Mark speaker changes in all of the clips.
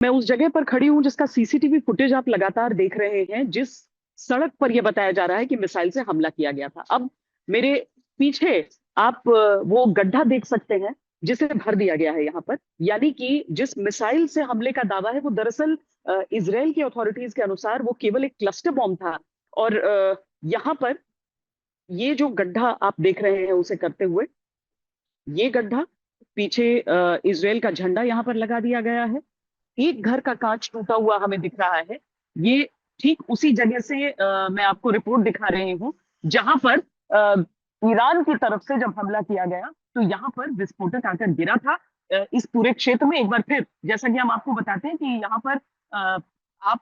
Speaker 1: मैं उस जगह पर खड़ी हूं जिसका सीसीटीवी फुटेज आप लगातार देख रहे हैं, जिस सड़क पर यह बताया जा रहा है कि मिसाइल से हमला किया गया था। अब मेरे पीछे आप वो गड्ढा देख सकते हैं जिसे भर दिया गया है यहाँ पर। यानी कि जिस मिसाइल से हमले का दावा है वो दरअसल इजराइल की अथॉरिटीज के अनुसार वो केवल एक क्लस्टर बॉम्ब था। और यहाँ पर ये जो गड्ढा आप देख रहे हैं उसे करते हुए, ये गड्ढा पीछे इजराइल का झंडा यहाँ पर लगा दिया गया है। एक घर का कांच टूटा हुआ हमें दिख रहा है। ये ठीक उसी जगह से मैं आपको रिपोर्ट दिखा रही हूँ जहां पर अ, ईरान की तरफ से जब हमला किया गया तो यहाँ पर विस्फोटक आकर गिरा था। इस पूरे क्षेत्र में एक बार फिर, जैसा कि हम आपको बताते हैं कि यहाँ पर आप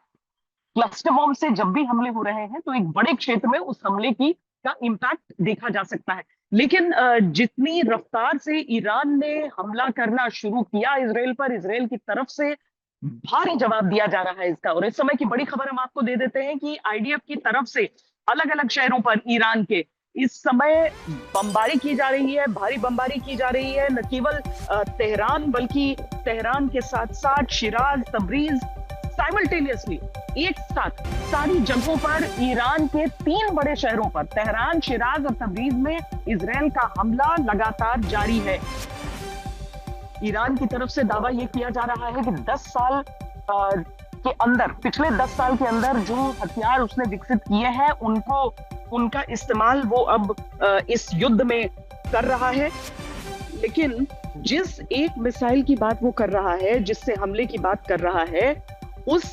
Speaker 1: क्लस्टर बॉम्ब से जब भी हमले हो रहे हैं तो एक बड़े क्षेत्र में उस हमले की का इम्पैक्ट देखा जा सकता है। लेकिन जितनी रफ्तार से ईरान ने हमला करना शुरू किया इसराइल पर, इसराइल की तरफ से भारी जवाब दिया जा रहा है इसका। और इस समय की बड़ी खबर हम आपको दे देते हैं कि आईडीएफ की तरफ से अलग अलग शहरों पर ईरान के इस समय बमबारी की जा रही है, भारी बमबारी की जा रही है। न केवल तेहरान, बल्कि तेहरान के साथ साथ शिराज, तबरीज, साइमल्टेनियसली एक साथ सारी जगहों पर ईरान के 3 बड़े शहरों पर, तेहरान, शिराज और तबरीज में इसराइल का हमला लगातार जारी है। ईरान की तरफ से दावा यह किया जा रहा है कि 10 साल के अंदर, पिछले 10 साल के अंदर जो हथियार उसने विकसित किए हैं उनको, उनका इस्तेमाल वो अब इस युद्ध में कर रहा है। लेकिन जिस एक मिसाइल की बात वो कर रहा है, जिससे हमले की बात कर रहा है, उस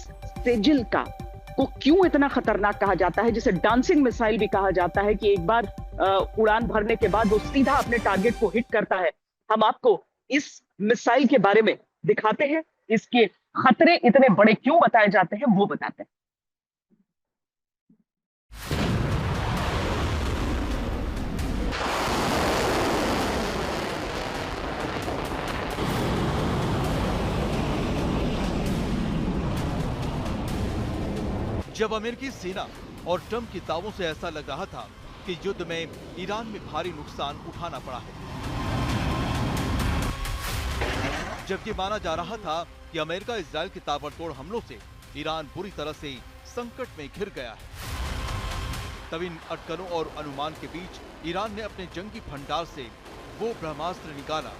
Speaker 1: सेजिल का को क्यों इतना खतरनाक कहा जाता है, जिसे डांसिंग मिसाइल भी कहा जाता है कि एक बार उड़ान भरने के बाद वो सीधा अपने टारगेट को हिट करता है। हम आपको इस मिसाइल के बारे में दिखाते हैं, इसके खतरे इतने बड़े क्यों बताए जाते हैं वो बताते हैं।
Speaker 2: जब अमेरिकी सेना और ट्रंप के दावों से ऐसा लग रहा था कि युद्ध में ईरान में भारी नुकसान उठाना पड़ा है, जबकि माना जा रहा था कि अमेरिका इजराइल के ताबड़तोड़ हमलों से ईरान बुरी तरह से संकट में घिर गया है, तब इन अटकलों और अनुमान के बीच ईरान ने अपने जंगी भंडार से वो ब्रह्मास्त्र निकाला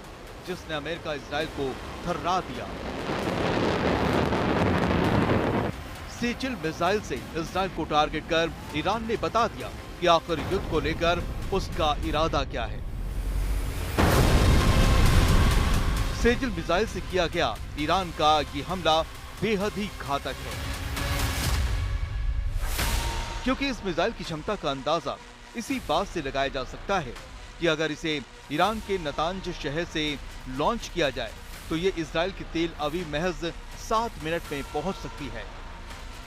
Speaker 2: जिसने अमेरिका इजराइल को थर्रा दिया। सेजिल मिसाइल से इजराइल को टारगेट कर ईरान ने बता दिया कि आखिर युद्ध को लेकर उसका इरादा क्या है। सेजिल मिसाइल से किया गया ईरान का ये हमला बेहद ही घातक है, क्योंकि इस मिसाइल की क्षमता का अंदाजा इसी बात से लगाया जा सकता है कि अगर इसे ईरान के नतांज शहर से लॉन्च किया जाए तो ये इजराइल के तेल अवीव महज 7 मिनट में पहुंच सकती है।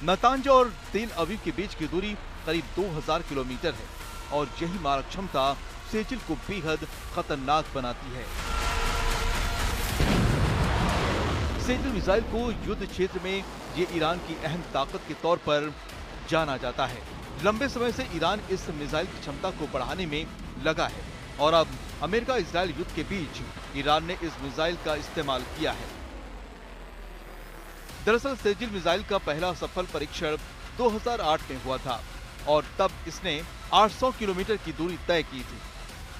Speaker 2: नतांज और तेल अवीव के बीच की दूरी करीब 2000 किलोमीटर है और यही मारक क्षमता सेजिल को बेहद खतरनाक बनाती है। सेजिल मिसाइल को युद्ध क्षेत्र में ये ईरान की अहम ताकत के तौर पर जाना जाता है। लंबे समय से ईरान इस मिसाइल की क्षमता को बढ़ाने में लगा है और अब अमेरिका इजराइल युद्ध के बीच ईरान ने इस मिसाइल का इस्तेमाल किया है। दरअसल सेजिल मिसाइल का पहला सफल परीक्षण 2008 में हुआ था और तब इसने 800 किलोमीटर की दूरी तय की थी।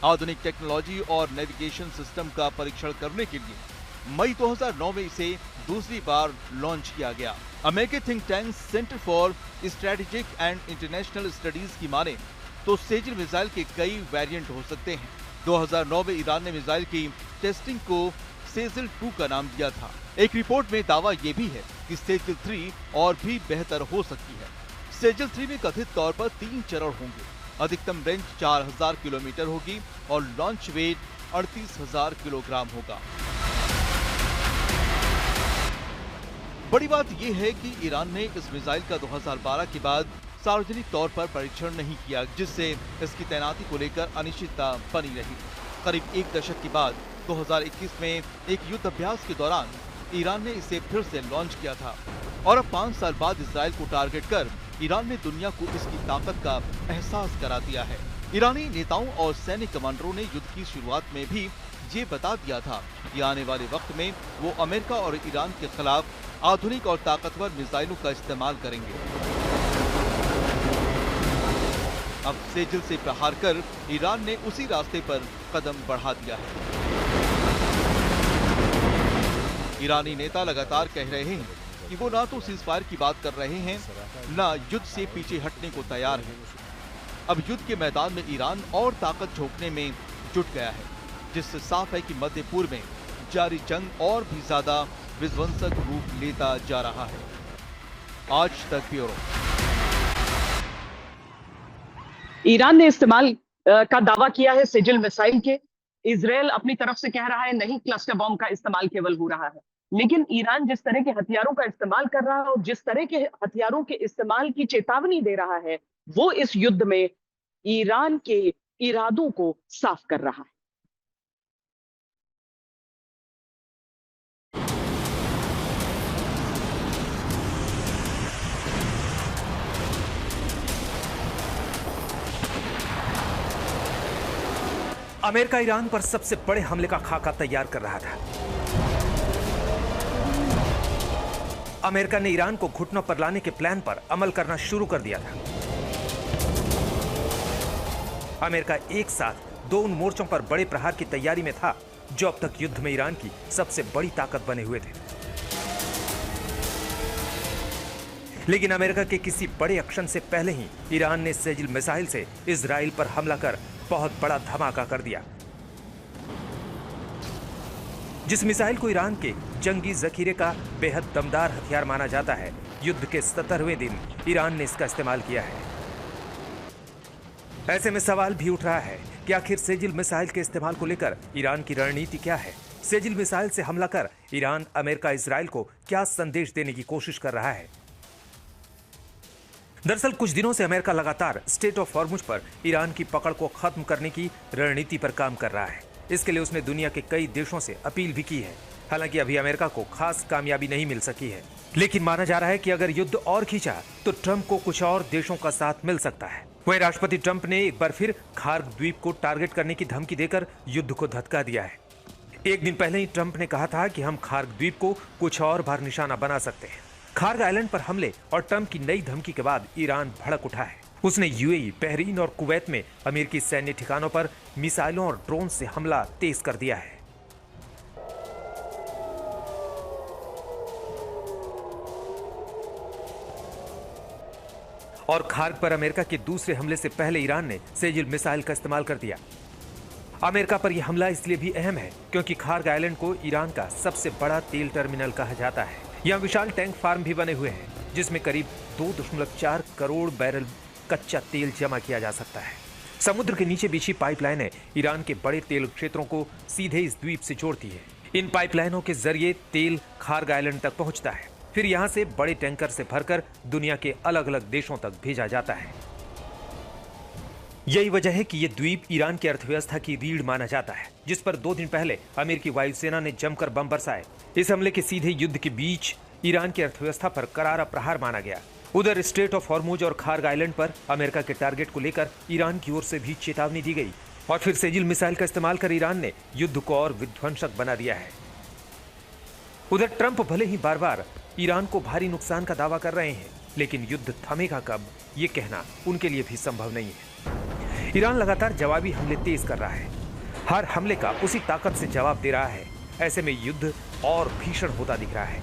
Speaker 2: आधुनिक टेक्नोलॉजी और नेविगेशन सिस्टम का परीक्षण करने के लिए मई 2009 में इसे दूसरी बार लॉन्च किया गया। अमेरिकी think tank centre for strategic and international studies की माने तो सेजिल मिसाइल के कई वेरिएंट हो सकते हैं। 2009 में ईरान ने मिसाइल की टेस्टिंग को सेजिल 2 का नाम दिया था। एक रिपोर्ट में दावा यह भी है कि सेजिल 3 और भी बेहतर हो सकती है। सेजिल 3 में कथित तौर पर 3 चरण होंगे। अधिकतम रेंज 4000 किलोमीटर होगी और लॉन्च वेट 38000 किलोग्राम होगा। बड़ी बात यह है कि ईरान ने इस मिसाइल का 2012 के बाद सार्वजनिक तौर पर परीक्षण नहीं किया, जिससे इसकी तैनाती को लेकर अनिश्चितता बनी रही। करीब एक दशक के बाद 2021 में एक युद्ध अभ्यास के दौरान ईरान ने इसे फिर से लॉन्च किया था और अब 5 साल बाद इजराइल को टारगेट कर ईरान ने दुनिया को इसकी ताकत का एहसास करा दिया है। ईरानी नेताओं और सैन्य कमांडरों ने युद्ध की शुरुआत में भी ये बता दिया था कि आने वाले वक्त में वो अमेरिका और ईरान के खिलाफ आधुनिक और ताकतवर मिसाइलों का इस्तेमाल करेंगे। अब सेजिल से प्रहार कर ईरान ने उसी रास्ते पर कदम बढ़ा दिया है। ईरानी नेता लगातार कह रहे हैं कि वो ना तो सीज़फायर की बात कर रहे हैं, ना युद्ध से पीछे हटने को तैयार है। अब युद्ध के मैदान में ईरान और ताकत झोंकने में जुट गया है, जिससे साफ है कि मध्य पूर्व में जारी जंग और भी ज्यादा विध्वंसक रूप लेता जा रहा है। आज तक ब्यूरो।
Speaker 1: ईरान ने इस्तेमाल का दावा किया है सेजिल मिसाइल के। इजरायल अपनी तरफ से कह रहा है नहीं, क्लस्टर बॉम्ब का इस्तेमाल केवल हो रहा है। लेकिन ईरान जिस तरह के हथियारों का इस्तेमाल कर रहा है और जिस तरह के हथियारों के इस्तेमाल की चेतावनी दे रहा है, वो इस युद्ध में ईरान के इरादों को साफ कर रहा है।
Speaker 3: अमेरिका ईरान पर सबसे बड़े हमले का खाका तैयार कर रहा था। अमेरिका ने ईरान को घुटनों पर लाने के प्लान पर अमल करना शुरू कर दिया था। अमेरिका एक साथ दो उन मोर्चों पर बड़े प्रहार की तैयारी में था जो अब तक युद्ध में ईरान की सबसे बड़ी ताकत बने हुए थे। लेकिन अमेरिका के किसी बड़े एक्शन से पहले ही ईरान ने सेजिल मिसाइल से इजराइल पर हमला कर बहुत बड़ा धमाका कर दिया। जिस मिसाइल को ईरान के जंगी जखीरे का बेहद दमदार हथियार माना जाता है, युद्ध के 17वें दिन ईरान ने इसका इस्तेमाल किया है। ऐसे में सवाल भी उठ रहा है कि आखिर सेजिल मिसाइल के इस्तेमाल को लेकर ईरान की रणनीति क्या है। सेजिल मिसाइल से हमला कर ईरान अमेरिका इजराइल को क्या संदेश देने की कोशिश कर रहा है। दरअसल कुछ दिनों से अमेरिका लगातार स्ट्रेट ऑफ हॉर्मुज पर ईरान की पकड़ को खत्म करने की रणनीति पर काम कर रहा है। इसके लिए उसने दुनिया के कई देशों से अपील भी की है। हालांकि अभी अमेरिका को खास कामयाबी नहीं मिल सकी है, लेकिन माना जा रहा है कि अगर युद्ध और खींचा तो ट्रंप को कुछ और देशों का साथ मिल सकता है। वहीं राष्ट्रपति ट्रंप ने एक बार फिर खार्ग द्वीप को टारगेट करने की धमकी देकर युद्ध को धक्का दिया है। एक दिन पहले ही ट्रंप ने कहा था कि हम खार्ग द्वीप को कुछ और बार निशाना बना सकते हैं। खार्ग आइलैंड पर हमले और ट्रंप की नई धमकी के बाद ईरान भड़क उठा है। उसने यूएई, बहरीन और कुवैत में अमेरिकी सैन्य ठिकानों पर मिसाइलों और ड्रोन से हमला तेज कर दिया है। और खार्ग पर अमेरिका के दूसरे हमले से पहले ईरान ने सेजिल मिसाइल का इस्तेमाल कर दिया। अमेरिका पर यह हमला इसलिए भी अहम है क्योंकि खार्ग आइलैंड को ईरान का सबसे बड़ा तेल टर्मिनल कहा जाता है। यहाँ विशाल टैंक फार्म भी बने हुए हैं जिसमें करीब 2.4 करोड़ बैरल कच्चा तेल जमा किया जा सकता है। समुद्र के नीचे बिछी पाइपलाइनें ईरान के बड़े तेल क्षेत्रों को सीधे इस द्वीप से जोड़ती है। इन पाइपलाइनों के जरिए तेल खार्ग आइलैंड तक पहुंचता है, फिर यहाँ से बड़े टैंकर से भरकर दुनिया के अलग अलग देशों तक भेजा जाता है। यही वजह है कि यह द्वीप ईरान की अर्थव्यवस्था की रीढ़ माना जाता है, जिस पर 2 दिन पहले अमेरिकी वायुसेना ने जमकर बम बरसाए। इस हमले के सीधे युद्ध के बीच ईरान की अर्थव्यवस्था पर करारा प्रहार माना गया। उधर स्ट्रेट ऑफ हॉर्मुज और खार्ग आइलैंड पर अमेरिका के टारगेट को लेकर ईरान की ओर से भी चेतावनी दी गई और फिर सेजिल मिसाइल का इस्तेमाल कर ईरान ने युद्ध को और विध्वंसक बना दिया है। उधर ट्रंप भले ही बार बार ईरान को भारी नुकसान का दावा कर रहे हैं, लेकिन युद्ध थमेगा कब ये कहना उनके लिए भी संभव नहीं है। ईरान लगातार जवाबी हमले तेज कर रहा है, हर हमले का उसी ताकत से जवाब दे रहा है। ऐसे में युद्ध और भीषण होता दिख रहा है।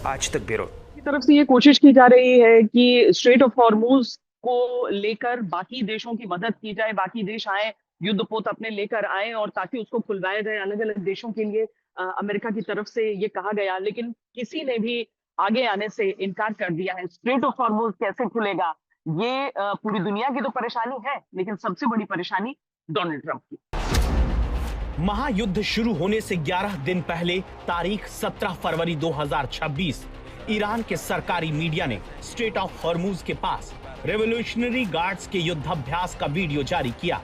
Speaker 3: आज तक ब्यूरो
Speaker 1: की तरफ से ये कोशिश की जा रही है कि स्ट्रेट ऑफ हॉर्मुज को लेकर बाकी देशों की मदद की जाए, बाकी देश आए, युद्धपोत अपने लेकर आए और ताकि उसको खुलवाया जाए अलग अलग देशों के लिए। अमेरिका की तरफ से ये कहा गया, लेकिन किसी ने भी आगे आने से इनकार कर दिया है। स्ट्रेट ऑफ हॉर्मुज कैसे खुलेगा, ये पूरी दुनिया की तो परेशानी है, लेकिन सबसे बड़ी परेशानी डोनाल्ड ट्रंप की।
Speaker 4: महायुद्ध शुरू होने से 11 दिन पहले तारीख 17 फरवरी 2026 ईरान के सरकारी मीडिया ने स्ट्रेट ऑफ हॉर्मुज के पास रेवोल्यूशनरी गार्ड्स के युद्धाभ्यास का वीडियो जारी किया,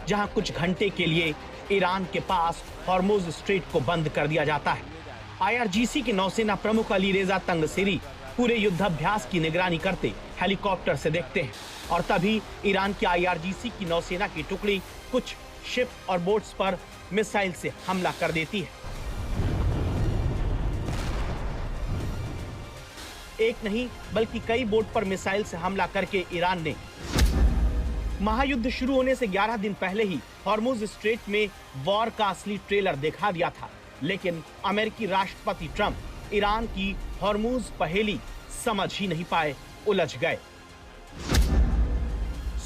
Speaker 4: जहां कुछ घंटे के लिए ईरान के पास हॉर्मुज स्ट्रेट को बंद कर दिया जाता है। आईआरजीसी के नौसेना प्रमुख अली रेजा तंगसेरी पूरे युद्धाभ्यास की निगरानी करते हेलीकॉप्टर से देखते हैं और तभी ईरान की आईआरजीसी की नौसेना की टुकड़ी कुछ शिप और बोट्स पर मिसाइल से हमला कर देती है। एक नहीं बल्कि कई बोट पर मिसाइल से हमला करके ईरान ने महायुद्ध शुरू होने से 11 दिन पहले ही हॉर्मुज स्ट्रेट में वॉर का असली ट्रेलर दिखा दिया था। लेकिन अमेरिकी राष्ट्रपति ट्रंप ईरान की हॉर्मुज पहेली समझ ही नहीं पाए, उलझ गए।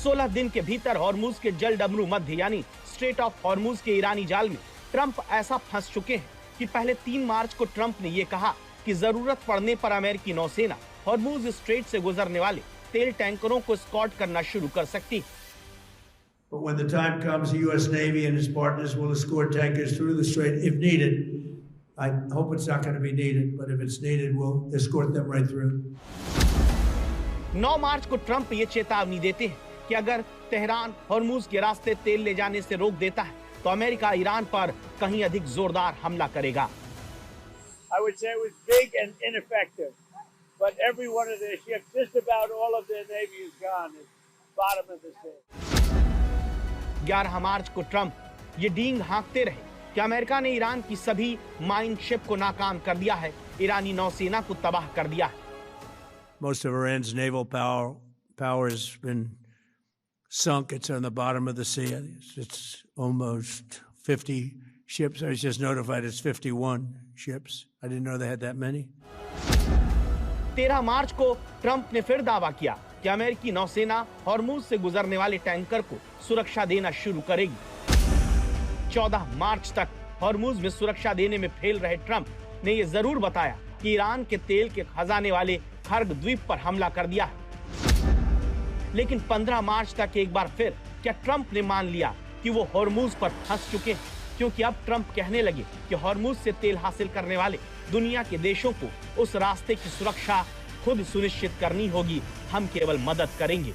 Speaker 4: 16 दिन के भीतर हॉर्मुज के जल डमरू मध्य यानी स्ट्रेट ऑफ हॉर्मुज के ईरानी जाल में ट्रंप ऐसा फंस चुके हैं कि पहले 3 मार्च को ट्रंप ने यह कहा कि जरूरत पड़ने पर अमेरिकी नौसेना हॉर्मुज स्ट्रेट से गुजरने वाले तेल टैंकरों को स्कॉट करना शुरू कर सकती है।
Speaker 5: But when the time comes, the U.S. Navy and its partners will escort tankers through the strait if needed. I hope it's not going to be needed, but if it's needed, we'll escort them right through.
Speaker 4: 9 मार्च को Trump ये चेतावनी देते हैं कि अगर Tehran Hormuz के रास्ते तेल ले जाने से रोक देता है तो अमेरिका ईरान पर कहीं अधिक जोरदार हमला करेगा।
Speaker 6: I would say it was big and ineffective, but every one of their ships, just about all of their navy is gone. It's bottom of the sea.
Speaker 4: 11 मार्च को ट्रंप ये डींग हाँकते रहे कि अमेरिका ने ईरान की सभी माइन शिप को नाकाम कर दिया है, ईरानी नौसेना को तबाह कर दिया है।
Speaker 5: Most of Iran's naval power has been sunk. It's on the bottom of the sea. It's almost 50 ships. I was just notified it's 51 ships. I didn't know they had that many.
Speaker 4: 13 मार्च को Trump ने फिर दावा किया कि अमेरिकी नौसेना Hormuz से गुजरने वाले टैंकर को सुरक्षा देना शुरू करेगी। 14 मार्च तक हॉर्मुज में सुरक्षा देने में फेल रहे ट्रंप ने यह जरूर बताया कि ईरान के तेल के खजाने वाले खर्ग द्वीप पर हमला कर दिया है। लेकिन 15 मार्च तक एक बार फिर क्या ट्रंप ने मान लिया कि वो हॉर्मुज पर फंस चुके हैं, क्योंकि अब ट्रंप कहने लगे कि हॉर्मुज से तेल हासिल करने वाले दुनिया के देशों को उस रास्ते की सुरक्षा खुद सुनिश्चित करनी होगी, हम केवल मदद करेंगे।